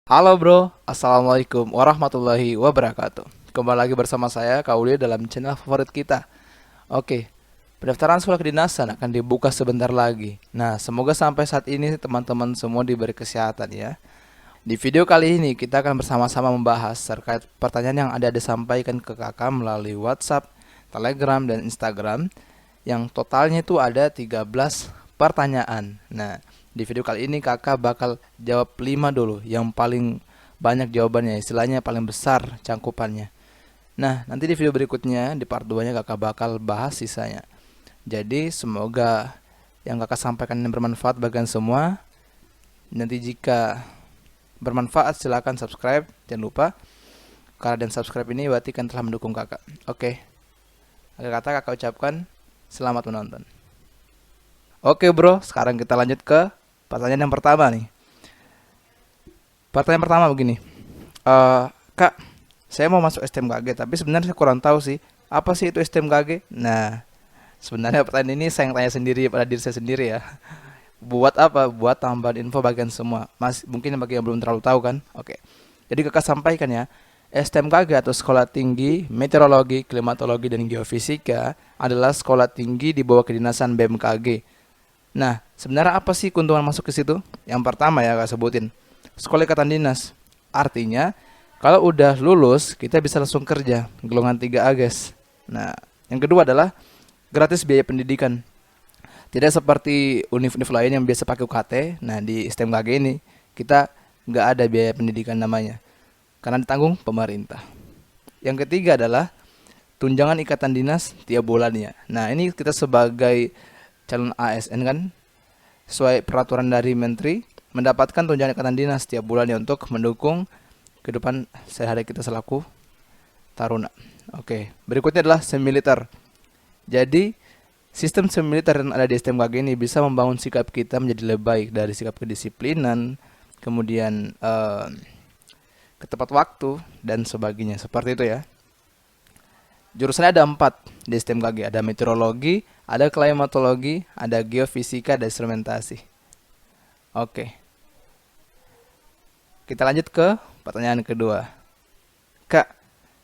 Halo bro, Assalamualaikum warahmatullahi wabarakatuh. Kembali lagi bersama saya, Kak Uli, dalam channel favorit kita. Oke, pendaftaran sekolah kedinasan akan dibuka sebentar lagi. Nah, semoga sampai saat ini teman-teman semua diberi kesehatan ya. Di video kali ini kita akan bersama-sama membahas terkait pertanyaan yang ada disampaikan ke kakak melalui WhatsApp, Telegram, dan Instagram. Yang totalnya itu ada 13 pertanyaan. Nah, di video kali ini kakak bakal jawab 5 dulu yang paling banyak jawabannya, istilahnya paling besar cangkupannya. Nah, nanti di video berikutnya di part 2 nya kakak bakal bahas sisanya. Jadi semoga yang kakak sampaikan ini bermanfaat bagian semua. Nanti jika bermanfaat silakan subscribe, jangan lupa. Karena dan subscribe ini berarti kan telah mendukung kakak. Oke, akhir kata kakak ucapkan selamat menonton. Oke bro, sekarang kita lanjut ke pertanyaan yang pertama nih. Pertanyaan pertama begini. Kak, saya mau masuk STMKG, tapi sebenarnya saya kurang tahu sih, apa sih itu STMKG? Nah, sebenarnya pertanyaan ini saya yang tanya sendiri pada diri saya sendiri ya. Buat apa? Buat tambahan info bagian semua. Mungkin bagi yang belum terlalu tahu kan? Oke. Jadi kakak sampaikan ya, STMKG atau Sekolah Tinggi Meteorologi, Klimatologi, dan Geofisika adalah sekolah tinggi di bawah kedinasan BMKG. Nah, sebenarnya apa sih keuntungan masuk ke situ? Yang pertama ya kakak sebutin, sekolah ikatan dinas. Artinya, kalau udah lulus, kita bisa langsung kerja, golongan 3A guys. Nah, yang kedua adalah gratis biaya pendidikan. Tidak seperti univ-univ lain yang biasa pakai UKT. Nah, di STMKG ini kita nggak ada biaya pendidikan namanya, karena ditanggung pemerintah. Yang ketiga adalah tunjangan ikatan dinas tiap bulannya. Nah, ini kita sebagai calon ASN kan, sesuai peraturan dari Menteri, mendapatkan tunjangan ikatan dinas tiap bulannya untuk mendukung kehidupan sehari-hari kita selaku taruna. Oke, berikutnya adalah semiliter. Jadi, sistem semiliter yang ada di STMKG ini bisa membangun sikap kita menjadi lebih baik, dari sikap kedisiplinan, kemudian ke tepat waktu, dan sebagainya. Seperti itu ya. Jurusannya ada 4 di STMKG. Ada meteorologi, ada klimatologi, ada geofisika, dan instrumentasi. Oke, kita lanjut ke pertanyaan kedua. Kak,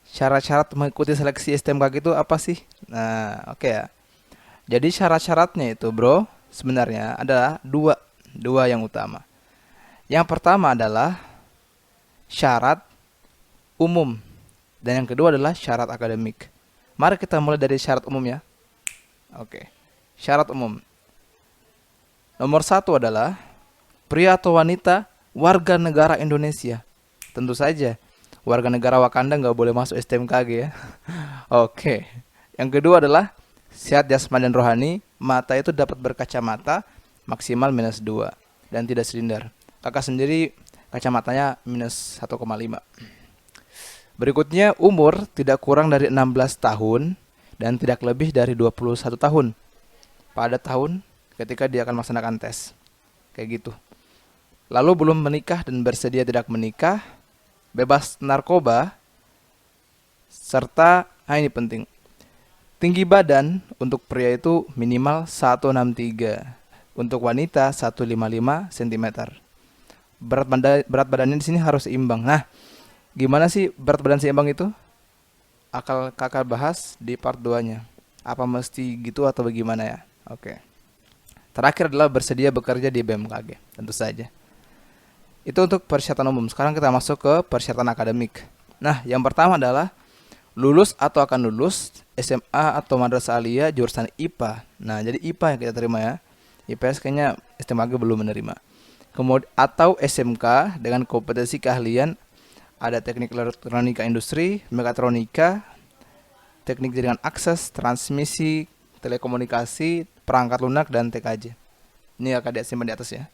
syarat-syarat mengikuti seleksi STMKG itu apa sih? Nah, oke ya. Jadi syarat-syaratnya itu bro, sebenarnya adalah dua yang utama. Yang pertama adalah syarat umum, dan yang kedua adalah syarat akademik. Mari kita mulai dari syarat umum ya. Oke, syarat umum. Nomor 1 adalah pria atau wanita warga negara Indonesia. Tentu saja, warga negara Wakanda nggak boleh masuk STMKG ya. Oke, yang kedua adalah sehat jasmani dan rohani. Mata itu dapat berkacamata maksimal -2 dan tidak silinder. Kakak sendiri kacamatanya -1,5. Berikutnya, umur tidak kurang dari 16 tahun dan tidak lebih dari 21 tahun pada tahun ketika dia akan melaksanakan tes. Kayak gitu. Lalu belum menikah dan bersedia tidak menikah, bebas narkoba, serta, ini penting, tinggi badan untuk pria itu minimal 163, untuk wanita 155 cm. Berat badannya di sini harus seimbang. Nah, gimana sih berat badan seimbang itu? Akan kakak bahas di part 2-nya. Apa mesti gitu atau bagaimana ya? Oke. Terakhir adalah bersedia bekerja di BMKG, tentu saja. Itu untuk persyaratan umum. Sekarang kita masuk ke persyaratan akademik. Nah, yang pertama adalah lulus atau akan lulus SMA atau madrasah aliyah jurusan IPA. Nah, jadi IPA yang kita terima ya. IPS kayaknya STMKG belum menerima. Kemudian atau SMK dengan kompetensi keahlian ada teknik elektronika industri, mekatronika, teknik jaringan akses, transmisi, telekomunikasi, perangkat lunak, dan TKJ. Ini akan disimpan di atas ya.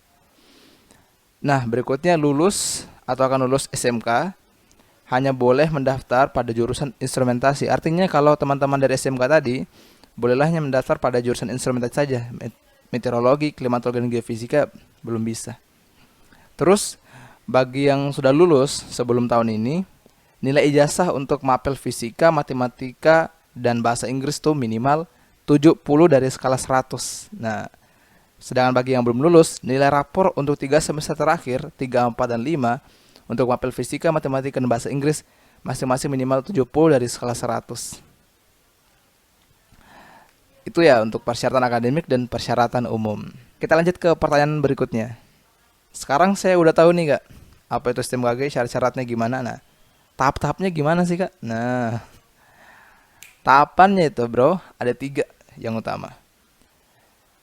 Nah, berikutnya lulus atau akan lulus SMK hanya boleh mendaftar pada jurusan instrumentasi. Artinya kalau teman-teman dari SMK tadi, bolehlah hanya mendaftar pada jurusan instrumentasi saja. Meteorologi, klimatologi, dan geofisika belum bisa. Terus, bagi yang sudah lulus sebelum tahun ini, nilai ijazah untuk mapel fisika, matematika, dan bahasa Inggris tuh minimal 70 dari skala 100. Nah, sedangkan bagi yang belum lulus, nilai rapor untuk 3 semester terakhir, 3, 4, dan 5, Untuk mapel fisika, matematika, dan bahasa Inggris masing-masing minimal 70 dari skala 100. Itu ya untuk persyaratan akademik dan persyaratan umum. Kita lanjut ke pertanyaan berikutnya. Sekarang saya udah tahu nih Kak, apa itu STMKG, syarat-syaratnya gimana. Nah, tahap-tahapnya gimana sih Kak? Nah, tahapannya itu bro, ada 3 yang utama.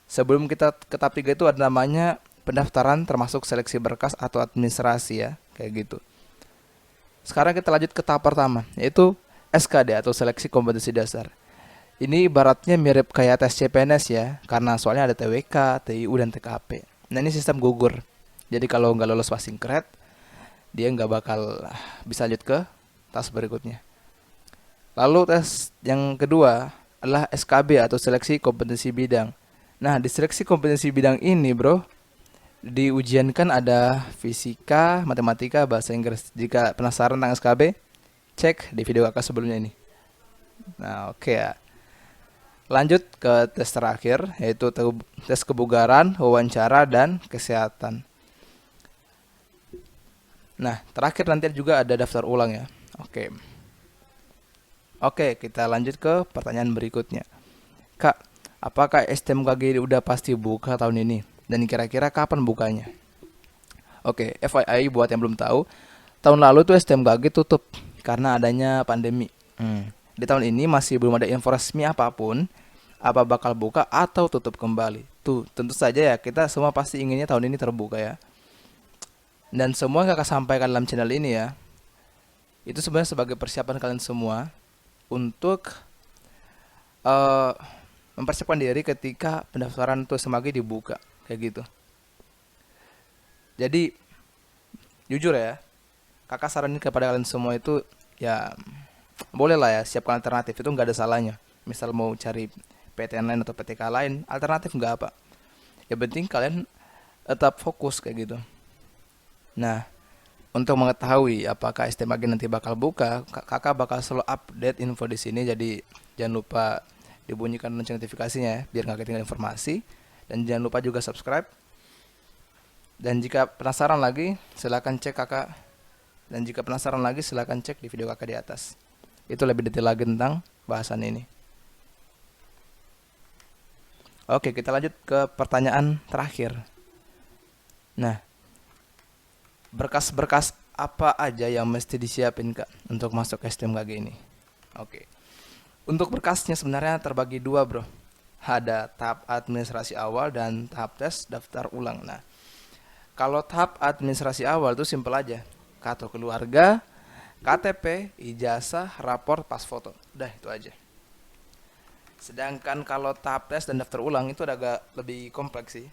Sebelum kita ke tahap 3 itu ada namanya pendaftaran termasuk seleksi berkas atau administrasi ya, kayak gitu. Sekarang kita lanjut ke tahap pertama, yaitu SKD atau seleksi kompetensi dasar. Ini ibaratnya mirip kayak tes CPNS ya, karena soalnya ada TWK, TIU, dan TKP. Nah ini sistem gugur. Jadi kalau nggak lolos passing grade, dia nggak bakal bisa lanjut ke tas berikutnya. Lalu tes yang kedua adalah SKB atau seleksi kompetensi bidang. Nah di seleksi kompetensi bidang ini bro, di ujian kan ada fisika, matematika, bahasa Inggris. Jika penasaran tentang SKB, cek di video kakak sebelumnya ini. Nah oke ya. Lanjut ke tes terakhir, yaitu tes kebugaran, wawancara, dan kesehatan. Nah, terakhir nanti juga ada daftar ulang ya. Oke. Oke, kita lanjut ke pertanyaan berikutnya. Kak, apakah STMKG udah pasti buka tahun ini? Dan kira-kira kapan bukanya? Oke, FYI buat yang belum tahu, tahun lalu tuh STMKG tutup karena adanya pandemi. Di tahun ini masih belum ada info resmi apapun, apa bakal buka atau tutup kembali. Tuh, tentu saja ya, kita semua pasti inginnya tahun ini terbuka ya. Dan semua yang kakak sampaikan dalam channel ini ya, itu sebenarnya sebagai persiapan kalian semua untuk eh, mempersiapkan diri ketika pendaftaran tuh STMKG dibuka, kayak gitu. Jadi, jujur ya, kakak saranin kepada kalian semua itu ya boleh lah ya siapkan alternatif, itu nggak ada salahnya. Misal mau cari PTN lain atau PTK lain, alternatif nggak apa. Yang penting kalian tetap fokus kayak gitu. Nah, untuk mengetahui apakah STMKG nanti bakal buka, kakak bakal selalu update info di sini. Jadi jangan lupa dibunyikan lonceng notifikasinya ya, biar nggak ketinggalan informasi. Dan jangan lupa juga subscribe. Dan jika penasaran lagi, silahkan cek kakak. Dan jika penasaran lagi, silahkan cek di video kakak di atas. Itu lebih detail lagi tentang bahasan ini. Oke, kita lanjut ke pertanyaan terakhir. Nah, berkas-berkas apa aja yang mesti disiapin Kak untuk masuk STMKG ini? Oke. Untuk berkasnya sebenarnya terbagi 2 bro. Ada tahap administrasi awal dan tahap tes daftar ulang. Nah, kalau tahap administrasi awal itu simpel aja. Kartu keluarga, KTP, ijazah, rapor, pas foto. Udah itu aja. Sedangkan kalau tahap tes dan daftar ulang itu agak lebih kompleks sih.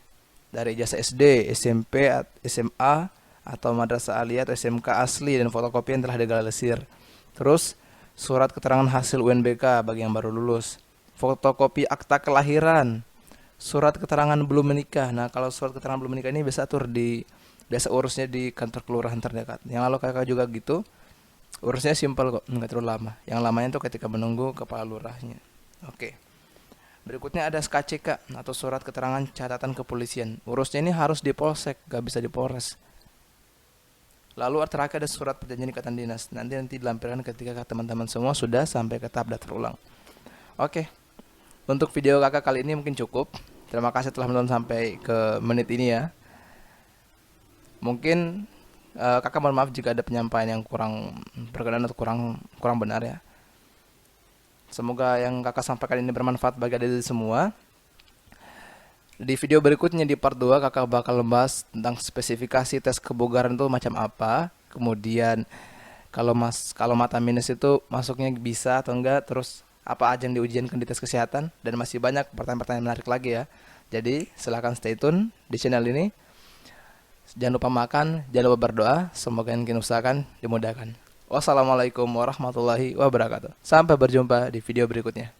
Dari ijazah SD, SMP, SMA, atau madrasah aliyah atau SMK asli dan fotokopi yang telah dilegalisir. Terus surat keterangan hasil UNBK bagi yang baru lulus. Fotokopi akta kelahiran. Surat keterangan belum menikah. Nah, kalau surat keterangan belum menikah ini biasa urusnya di kantor kelurahan terdekat. Yang lalu kakak juga gitu. Urusnya simpel kok, nggak terlalu lama. Yang lamanya itu ketika menunggu kepala lurahnya. Oke. Berikutnya ada SKCK atau surat keterangan catatan kepolisian. Urusnya ini harus di polsek, gak bisa di polres. Lalu terakhir ada surat perjanjian ikatan dinas. Nanti dilampirkan ketika teman-teman semua sudah sampai ke tahap daftar ulang. Oke. Untuk video kakak kali ini mungkin cukup. Terima kasih telah menonton sampai ke menit ini ya. Mungkin kakak mohon maaf jika ada penyampaian yang kurang berkenan atau kurang benar ya. Semoga yang kakak sampaikan ini bermanfaat bagi adik semua. Di video berikutnya di part 2 kakak bakal membahas tentang spesifikasi tes kebugaran itu macam apa. Kemudian kalau mata minus itu masuknya bisa atau enggak. Terus apa aja yang diujiankan di tes kesehatan. Dan masih banyak pertanyaan-pertanyaan menarik lagi ya. Jadi silahkan stay tune di channel ini. Jangan lupa makan, jangan lupa berdoa. Semoga yang kita usahakan dimudahkan. Wassalamualaikum warahmatullahi wabarakatuh. Sampai berjumpa di video berikutnya.